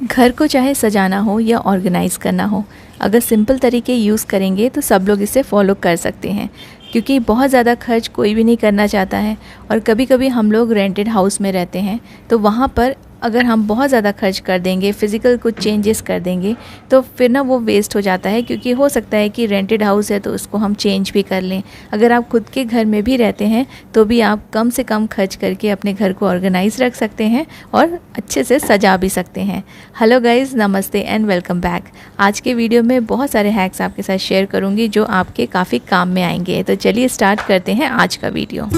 घर को चाहे सजाना हो या ऑर्गेनाइज़ करना हो, अगर सिंपल तरीके यूज़ करेंगे तो सब लोग इसे फॉलो कर सकते हैं, क्योंकि बहुत ज़्यादा खर्च कोई भी नहीं करना चाहता है। और कभी कभी हम लोग रेंटेड हाउस में रहते हैं, तो वहाँ पर अगर हम बहुत ज़्यादा खर्च कर देंगे, फ़िज़िकल कुछ चेंजेस कर देंगे, तो फिर ना वो वेस्ट हो जाता है। क्योंकि हो सकता है कि रेंटेड हाउस है तो उसको हम चेंज भी कर लें। अगर आप खुद के घर में भी रहते हैं तो भी आप कम से कम खर्च करके अपने घर को ऑर्गेनाइज़ रख सकते हैं और अच्छे से सजा भी सकते हैं। हेलो गाइज़, नमस्ते एंड वेलकम बैक। आज के वीडियो में बहुत सारे हैक्स आपके साथ शेयर करूँगी जो आपके काफ़ी काम में आएंगे। तो चलिए स्टार्ट करते हैं आज का वीडियो।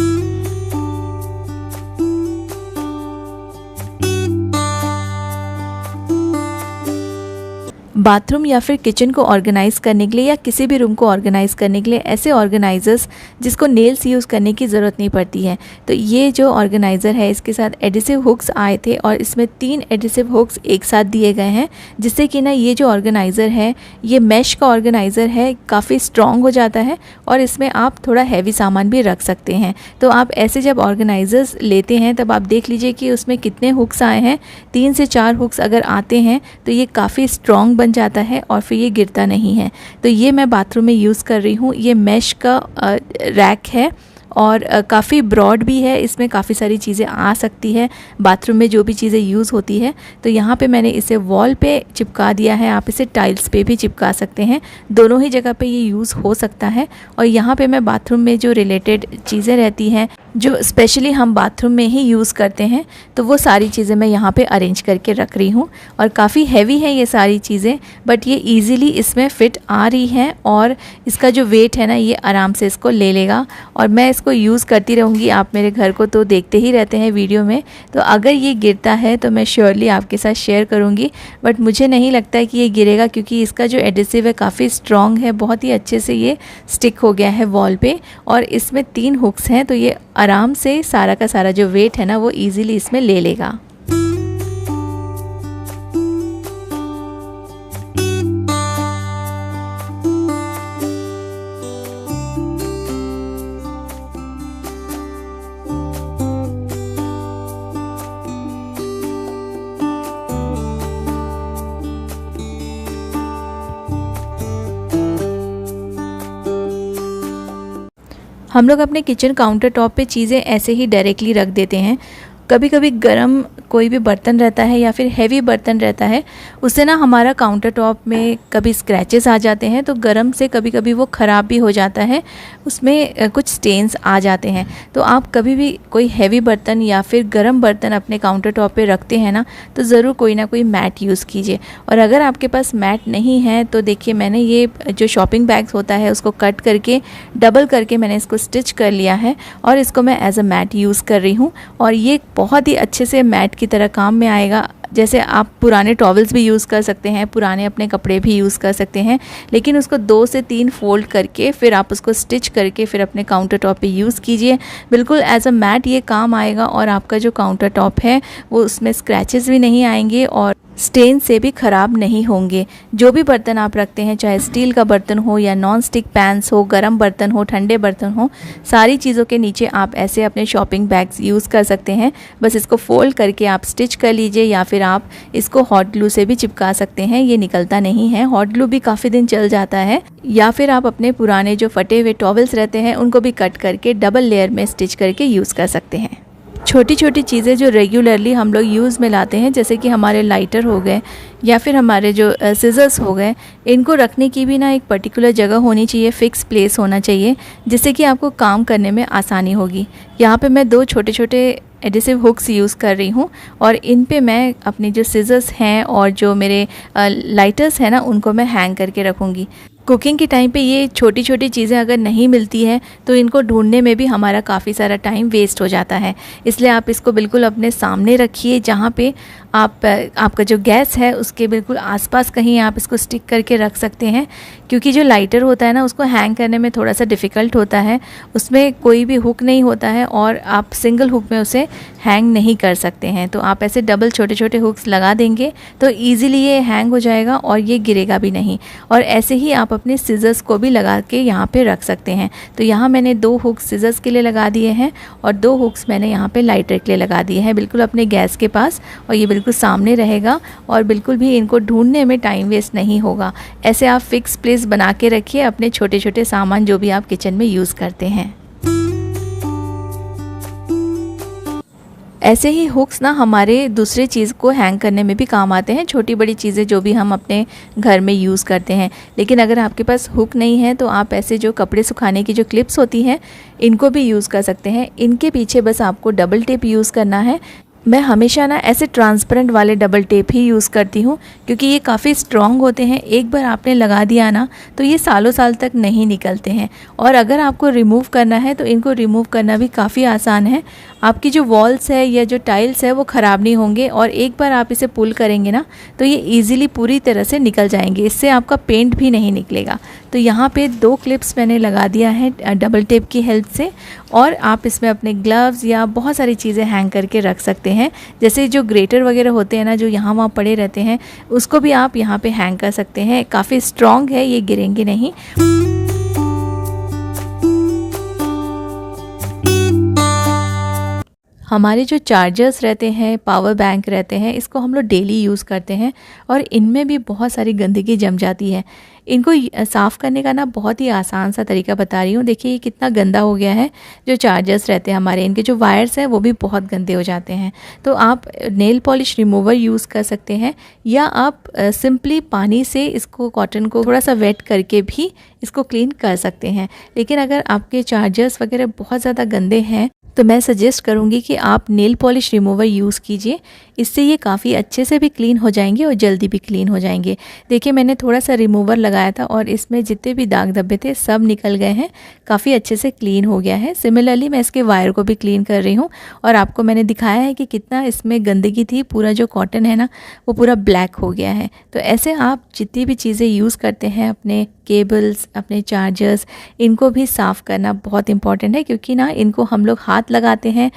बाथरूम या फिर किचन को ऑर्गेनाइज़ करने के लिए या किसी भी रूम को ऑर्गेनाइज़ करने के लिए ऐसे ऑर्गेनाइज़र्स जिसको नेल्स यूज़ करने की ज़रूरत नहीं पड़ती है। तो ये जो ऑर्गेनाइज़र है इसके साथ एडिसिव हुक्स आए थे और इसमें 3 एडिसिव हुक्स एक साथ दिए गए हैं, जिससे कि ना ये जो ऑर्गेनाइज़र है ये मैश का ऑर्गेनाइज़र है, काफ़ी स्ट्रॉन्ग हो जाता है और इसमें आप थोड़ा हैवी सामान भी रख सकते हैं। तो आप ऐसे जब ऑर्गेनाइज़र्स लेते हैं तब आप देख लीजिए कि उसमें कितने हुक्स आए हैं। 3 से 4 हुक्स अगर आते हैं तो ये काफ़ी स्ट्रॉन्ग बन जाता है और फिर ये गिरता नहीं है। तो ये मैं बाथरूम में यूज़ कर रही हूँ। ये मैश का रैक है और काफ़ी ब्रॉड भी है, इसमें काफ़ी सारी चीज़ें आ सकती है, बाथरूम में जो भी चीज़ें यूज़ होती है। तो यहाँ पे मैंने इसे वॉल पे चिपका दिया है, आप इसे टाइल्स पे भी चिपका सकते हैं, दोनों ही जगह पे ये यूज़ हो सकता है। और यहाँ पे मैं बाथरूम में जो रिलेटेड चीज़ें रहती हैं, जो स्पेशली हम बाथरूम में ही यूज़ करते हैं, तो वो सारी चीज़ें मैं यहाँ पे अरेंज करके रख रही हूँ। और काफ़ी हैवी है ये सारी चीज़ें, बट ये ईज़िली इसमें फ़िट आ रही हैं और इसका जो वेट है ना ये आराम से इसको ले लेगा। और मैं इसको यूज़ करती रहूँगी, आप मेरे घर को तो देखते ही रहते हैं वीडियो में। तो अगर ये गिरता है तो मैं श्योरली आपके साथ शेयर करूँगी, बट मुझे नहीं लगता है कि ये गिरेगा, क्योंकि इसका जो एडिसिव है काफ़ी स्ट्रॉन्ग है, बहुत ही अच्छे से ये स्टिक हो गया है वॉल पे। और इसमें 3 हुक्स हैं, तो ये आराम से सारा का सारा जो वेट है ना वो ईज़िली इसमें ले लेगा। हम लोग अपने किचन काउंटर टॉप पे चीज़ें ऐसे ही डायरेक्टली रख देते हैं। कभी कभी गरम कोई भी बर्तन रहता है या फिर हैवी बर्तन रहता है, उससे ना हमारा काउंटर टॉप में कभी स्क्रैचेस आ जाते हैं, तो गरम से कभी कभी वो ख़राब भी हो जाता है, उसमें कुछ स्टेन्स आ जाते हैं। तो आप कभी भी कोई हैवी बर्तन या फिर गरम बर्तन अपने काउंटर टॉप पे रखते हैं ना, तो ज़रूर कोई ना कोई मैट यूज़ कीजिए। और अगर आपके पास मैट नहीं है तो देखिए, मैंने ये जो शॉपिंग बैग्स होता है उसको कट करके डबल करके मैंने इसको स्टिच कर लिया है और इसको मैं एज अ मैट यूज़ कर रही हूँ। और ये बहुत ही अच्छे से मैट की तरह काम में आएगा। जैसे आप पुराने टॉवल्स भी यूज़ कर सकते हैं, पुराने अपने कपड़े भी यूज़ कर सकते हैं, लेकिन उसको 2 से 3 फोल्ड करके फिर आप उसको स्टिच करके फिर अपने काउंटर टॉप पे यूज़ कीजिए। बिल्कुल एज अ मैट ये काम आएगा और आपका जो काउंटर टॉप है वो उसमें स्क्रैचेस भी नहीं आएंगे और स्टेन से भी ख़राब नहीं होंगे। जो भी बर्तन आप रखते हैं, चाहे स्टील का बर्तन हो या नॉन स्टिक पैन्स हो, गरम बर्तन हो, ठंडे बर्तन हो, सारी चीज़ों के नीचे आप ऐसे अपने शॉपिंग बैग्स यूज़ कर सकते हैं। बस इसको फोल्ड करके आप स्टिच कर लीजिए या फिर आप इसको हॉट ग्लू से भी चिपका सकते हैं, ये निकलता नहीं है। हॉट ग्लू भी काफ़ी दिन चल जाता है। या फिर आप अपने पुराने जो फटे हुए टॉवल्स रहते हैं उनको भी कट करके डबल लेयर में स्टिच करके यूज़ कर सकते हैं। छोटी छोटी चीज़ें जो रेगुलरली हम लोग यूज़ में लाते हैं, जैसे कि हमारे लाइटर हो गए या फिर हमारे जो सिजर्स हो गए, इनको रखने की भी ना एक पर्टिकुलर जगह होनी चाहिए, फ़िक्स प्लेस होना चाहिए, जिससे कि आपको काम करने में आसानी होगी। यहाँ पे मैं 2 छोटे छोटे एडिसिव हुक्स यूज़ कर रही हूँ और इन पे मैं अपनी जो सिजर्स हैं और जो मेरे लाइटर्स हैं ना उनको मैं हैंग करके रखूँगी। कुकिंग के टाइम पे ये छोटी छोटी चीज़ें अगर नहीं मिलती हैं तो इनको ढूंढने में भी हमारा काफ़ी सारा टाइम वेस्ट हो जाता है। इसलिए आप इसको बिल्कुल अपने सामने रखिए, जहाँ पे आपका जो गैस है उसके बिल्कुल आसपास कहीं आप इसको स्टिक करके रख सकते हैं, क्योंकि जो लाइटर होता है ना उसको हैंग करने में थोड़ा सा डिफ़िकल्ट होता है, उसमें कोई भी हुक नहीं होता है और आप सिंगल हुक में उसे हैंग नहीं कर सकते हैं। तो आप ऐसे डबल छोटे छोटे हुक्स लगा देंगे तो ईज़िली ये हैंग हो जाएगा और ये गिरेगा भी नहीं। और ऐसे ही आप अपने सिजर्स को भी लगा के यहाँ पे रख सकते हैं। तो यहाँ मैंने 2 हुक्स सिजर्स के लिए लगा दिए हैं और 2 हुक्स मैंने यहाँ पे लाइटर के लिए लगा दिए हैं, बिल्कुल अपने गैस के पास। और ये बिल्कुल बिल्कुल सामने रहेगा और बिल्कुल भी इनको ढूंढने में टाइम वेस्ट नहीं होगा। ऐसे आप फिक्स प्लेस बना के रखिए अपने छोटे छोटे सामान जो भी आप किचन में यूज़ करते हैं। ऐसे ही हुक्स ना हमारे दूसरे चीज़ को हैंग करने में भी काम आते हैं, छोटी बड़ी चीज़ें जो भी हम अपने घर में यूज़ करते हैं। लेकिन अगर आपके पास हुक नहीं है तो आप ऐसे जो कपड़े सुखाने की जो क्लिप्स होती हैं इनको भी यूज़ कर सकते हैं। इनके पीछे बस आपको डबल टेप यूज़ करना है। मैं हमेशा ना ऐसे ट्रांसपेरेंट वाले डबल टेप ही यूज़ करती हूँ क्योंकि ये काफ़ी स्ट्रॉन्ग होते हैं। एक बार आपने लगा दिया ना तो ये सालों साल तक नहीं निकलते हैं। और अगर आपको रिमूव करना है तो इनको रिमूव करना भी काफ़ी आसान है। आपकी जो वॉल्स है या जो टाइल्स है वो ख़राब नहीं होंगे और एक बार आप इसे पुल करेंगे ना तो ये ईज़िली पूरी तरह से निकल जाएंगे। इससे आपका पेंट भी नहीं निकलेगा। तो यहाँ पे 2 क्लिप्स मैंने लगा दिया है डबल टेप की हेल्प से और आप इसमें अपने ग्लव्स या बहुत सारी चीज़ें हैंग करके रख सकते हैं। जैसे जो ग्रेटर वगैरह होते हैं ना जो यहाँ वहाँ पड़े रहते हैं उसको भी आप यहाँ पे हैंग कर सकते हैं। काफ़ी स्ट्रॉन्ग है, ये गिरेंगे नहीं। हमारे जो चार्जर्स रहते हैं, पावर बैंक रहते हैं, इसको हम लोग डेली यूज़ करते हैं और इनमें भी बहुत सारी गंदगी जम जाती है। इनको साफ़ करने का ना बहुत ही आसान सा तरीका बता रही हूँ। देखिए ये कितना गंदा हो गया है। जो चार्जर्स रहते हैं हमारे, इनके जो वायर्स हैं वो भी बहुत गंदे हो जाते हैं। तो आप नेल पॉलिश रिमूवर यूज़ कर सकते हैं या आप सिंपली पानी से इसको, कॉटन को थोड़ा सा वेट करके भी इसको क्लीन कर सकते हैं। लेकिन अगर आपके चार्जर्स वगैरह बहुत ज़्यादा गंदे हैं तो मैं सजेस्ट करूँगी कि आप नेल पॉलिश रिमूवर यूज़ कीजिए। इससे ये काफ़ी अच्छे से भी क्लीन हो जाएंगे और जल्दी भी क्लीन हो जाएंगे। देखिए मैंने थोड़ा सा रिमूवर लगाया था और इसमें जितने भी दाग धब्बे थे सब निकल गए हैं, काफ़ी अच्छे से क्लीन हो गया है। सिमिलरली मैं इसके वायर को भी क्लीन कर रही हूँ और आपको मैंने दिखाया है कि कितना इसमें गंदगी थी। पूरा जो कॉटन है ना वो पूरा ब्लैक हो गया है। तो ऐसे आप जितनी भी चीज़ें यूज़ करते हैं, अपने केबल्स, अपने चार्जर्स, इनको भी साफ़ करना बहुत इम्पॉर्टेंट है क्योंकि ना इनको हम लोग हाथ लगाते हैं,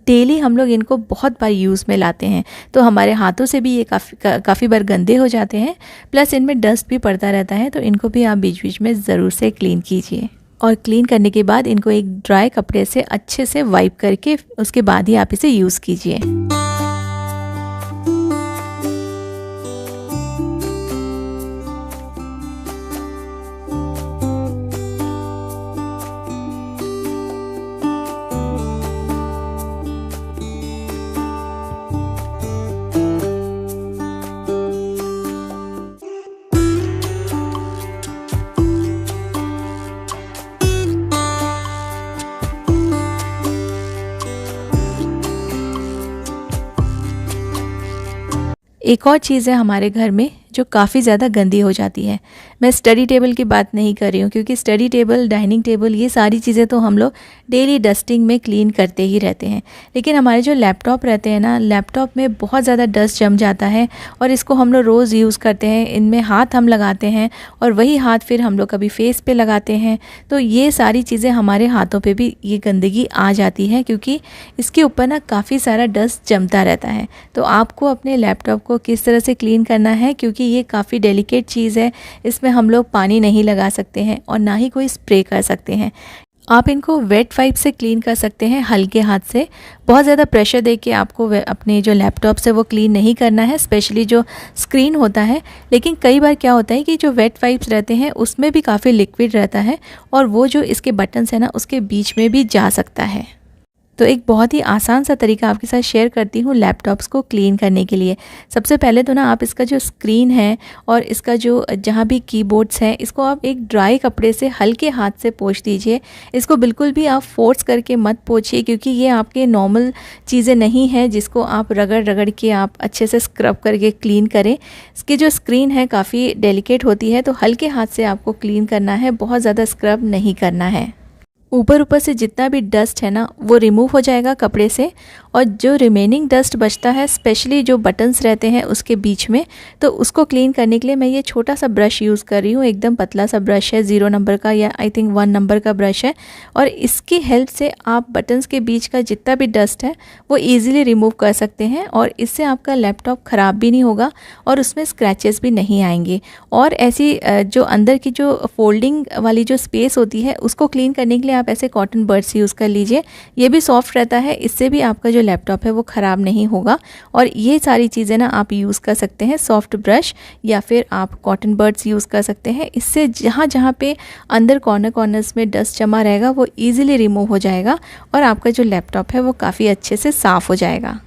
डेली हम लोग इनको बहुत बार यूज़ में लाते हैं तो हमारे हाथों से भी ये काफ़ी बार गंदे हो जाते हैं। प्लस इनमें डस्ट भी पड़ता रहता है तो इनको भी आप बीच बीच में ज़रूर से क्लीन कीजिए। और क्लीन करने के बाद इनको एक ड्राई कपड़े से अच्छे से वाइप करके उसके बाद ही आप इसे यूज़ कीजिए। एक और चीज़ है हमारे घर में जो काफ़ी ज़्यादा गंदी हो जाती है। मैं स्टडी टेबल की बात नहीं कर रही हूँ क्योंकि स्टडी टेबल, डाइनिंग टेबल, ये सारी चीज़ें तो हम लोग डेली डस्टिंग में क्लीन करते ही रहते हैं। लेकिन हमारे जो लैपटॉप रहते हैं ना, लैपटॉप में बहुत ज़्यादा डस्ट जम जाता है और इसको हम लोग रोज़ यूज़ करते हैं। इनमें हाथ हम लगाते हैं और वही हाथ फिर हम लोग कभी फेस पे लगाते हैं। तो ये सारी चीज़ें हमारे हाथों पे भी ये गंदगी आ जाती है क्योंकि इसके ऊपर ना काफ़ी सारा डस्ट जमता रहता है। तो आपको अपने लैपटॉप को किस तरह से क्लीन करना है, क्योंकि ये काफ़ी डेलिकेट चीज़ है, इसमें हम लोग पानी नहीं लगा सकते हैं और ना ही कोई स्प्रे कर सकते हैं। आप इनको वेट वाइप से क्लीन कर सकते हैं, हल्के हाथ से। बहुत ज़्यादा प्रेशर देके आपको अपने जो लैपटॉप से वो क्लीन नहीं करना है, स्पेशली जो स्क्रीन होता है। लेकिन कई बार क्या होता है कि जो वेट वाइप्स रहते हैं उसमें भी काफ़ी लिक्विड रहता है और वो जो इसके बटन्स हैं ना उसके बीच में भी जा सकता है। तो एक बहुत ही आसान सा तरीका आपके साथ शेयर करती हूँ लैपटॉप्स को क्लीन करने के लिए। सबसे पहले तो ना आप इसका जो स्क्रीन है और इसका जो जहाँ भी कीबोर्ड्स हैं, इसको आप एक ड्राई कपड़े से हल्के हाथ से पोंछ दीजिए। इसको बिल्कुल भी आप फोर्स करके मत पोंछिए क्योंकि ये आपके नॉर्मल चीज़ें नहीं हैं जिसको आप रगड़ रगड़ के आप अच्छे से स्क्रब करके क्लीन करें। इसकी जो स्क्रीन है काफ़ी डेलिकेट होती है तो हल्के हाथ से आपको क्लीन करना है, बहुत ज़्यादा स्क्रब नहीं करना है। ऊपर से जितना भी डस्ट है ना वो रिमूव हो जाएगा कपड़े से और जो रिमेनिंग डस्ट बचता है, स्पेशली जो बटन्स रहते हैं उसके बीच में, तो उसको क्लीन करने के लिए मैं ये छोटा सा ब्रश यूज़ कर रही हूँ। एकदम पतला सा ब्रश है, 0 नंबर का या आई थिंक 1 नंबर का ब्रश है और इसकी हेल्प से आप बटन्स के बीच का जितना भी डस्ट है वो ईज़िली रिमूव कर सकते हैं और इससे आपका लैपटॉप ख़राब भी नहीं होगा और उसमें स्क्रैचेस भी नहीं आएंगे। और ऐसी जो अंदर की जो फोल्डिंग वाली जो स्पेस होती है उसको क्लीन करने के लिए आप ऐसे कॉटन बड्स यूज़ कर लीजिए, ये भी सॉफ्ट रहता है, इससे भी आपका जो लैपटॉप है वो ख़राब नहीं होगा। और ये सारी चीज़ें ना आप यूज़ कर सकते हैं, सॉफ्ट ब्रश या फिर आप कॉटन बड्स यूज़ कर सकते हैं। इससे जहाँ जहाँ पे अंदर कॉर्नर्स में डस्ट जमा रहेगा वो ईज़िली रिमूव हो जाएगा और आपका जो लैपटॉप है वो काफ़ी अच्छे से साफ़ हो जाएगा।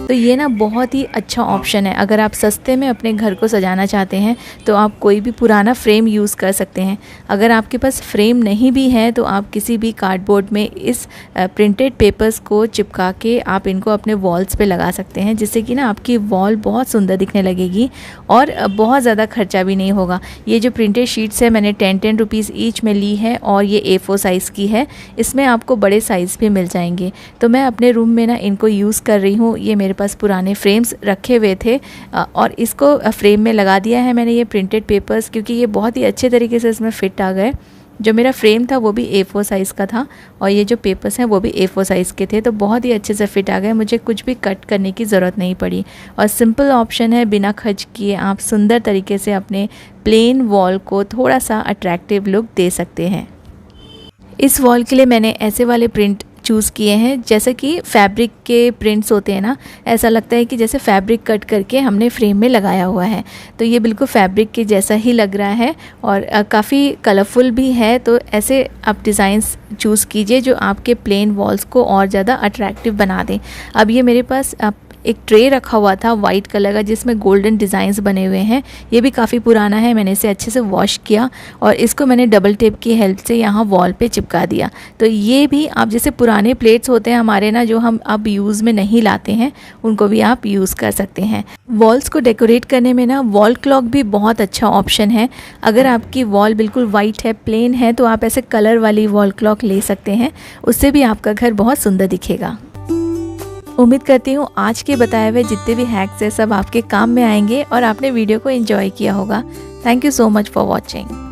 तो ये ना बहुत ही अच्छा ऑप्शन है। अगर आप सस्ते में अपने घर को सजाना चाहते हैं तो आप कोई भी पुराना फ्रेम यूज़ कर सकते हैं। अगर आपके पास फ्रेम नहीं भी है तो आप किसी भी कार्डबोर्ड में इस प्रिंटेड पेपर्स को चिपका के आप इनको अपने वॉल्स पे लगा सकते हैं, जिससे कि ना आपकी वॉल बहुत सुंदर दिखने लगेगी और बहुत ज़्यादा खर्चा भी नहीं होगा। ये जो प्रिंटेड शीट्स है मैंने 10 रुपीज़ ईच में ली है और ये A4 साइज़ की है। इसमें आपको बड़े साइज़ भी मिल जाएंगे। तो मैं अपने रूम में ना इनको यूज़ कर रही हूँ। ये मेरे पास पुराने फ्रेम्स रखे हुए थे और इसको फ्रेम में लगा दिया है मैंने ये प्रिंटेड पेपर्स, क्योंकि ये बहुत ही अच्छे तरीके से इसमें फ़िट आ गए। जो मेरा फ्रेम था वो भी A4 साइज़ का था और ये जो पेपर्स हैं वो भी A4 साइज़ के थे, तो बहुत ही अच्छे से फ़िट आ गए। मुझे कुछ भी कट करने की ज़रूरत नहीं पड़ी और सिंपल ऑप्शन है, बिना खर्च किए आप सुंदर तरीके से अपने प्लेन वॉल को थोड़ा सा अट्रैक्टिव लुक दे सकते हैं। इस वॉल के लिए मैंने ऐसे वाले प्रिंट चूज़ किए हैं, जैसे कि फैब्रिक के प्रिंट्स होते हैं ना, ऐसा लगता है कि जैसे फैब्रिक कट करके हमने फ्रेम में लगाया हुआ है। तो ये बिल्कुल फैब्रिक के जैसा ही लग रहा है और काफ़ी कलरफुल भी है। तो ऐसे आप डिज़ाइंस चूज़ कीजिए जो आपके प्लेन वॉल्स को और ज़्यादा अट्रैक्टिव बना दें। अब ये मेरे पास एक ट्रे रखा हुआ था वाइट कलर का जिसमें गोल्डन डिज़ाइंस बने हुए हैं। ये भी काफ़ी पुराना है, मैंने इसे अच्छे से वॉश किया और इसको मैंने डबल टेप की हेल्प से यहाँ वॉल पे चिपका दिया। तो ये भी आप जैसे पुराने प्लेट्स होते हैं हमारे ना, जो हम अब यूज़ में नहीं लाते हैं, उनको भी आप यूज़ कर सकते हैं। वॉल्स को डेकोरेट करने में ना वॉल क्लॉक भी बहुत अच्छा ऑप्शन है। अगर आपकी वॉल बिल्कुल वाइट है, प्लेन है, तो आप ऐसे कलर वाली वॉल क्लॉक ले सकते हैं, उससे भी आपका घर बहुत सुंदर दिखेगा। उम्मीद करती हूँ आज के बताए हुए जितने भी हैक्स हैं सब आपके काम में आएंगे और आपने वीडियो को एंजॉय किया होगा। Thank you so much for watching.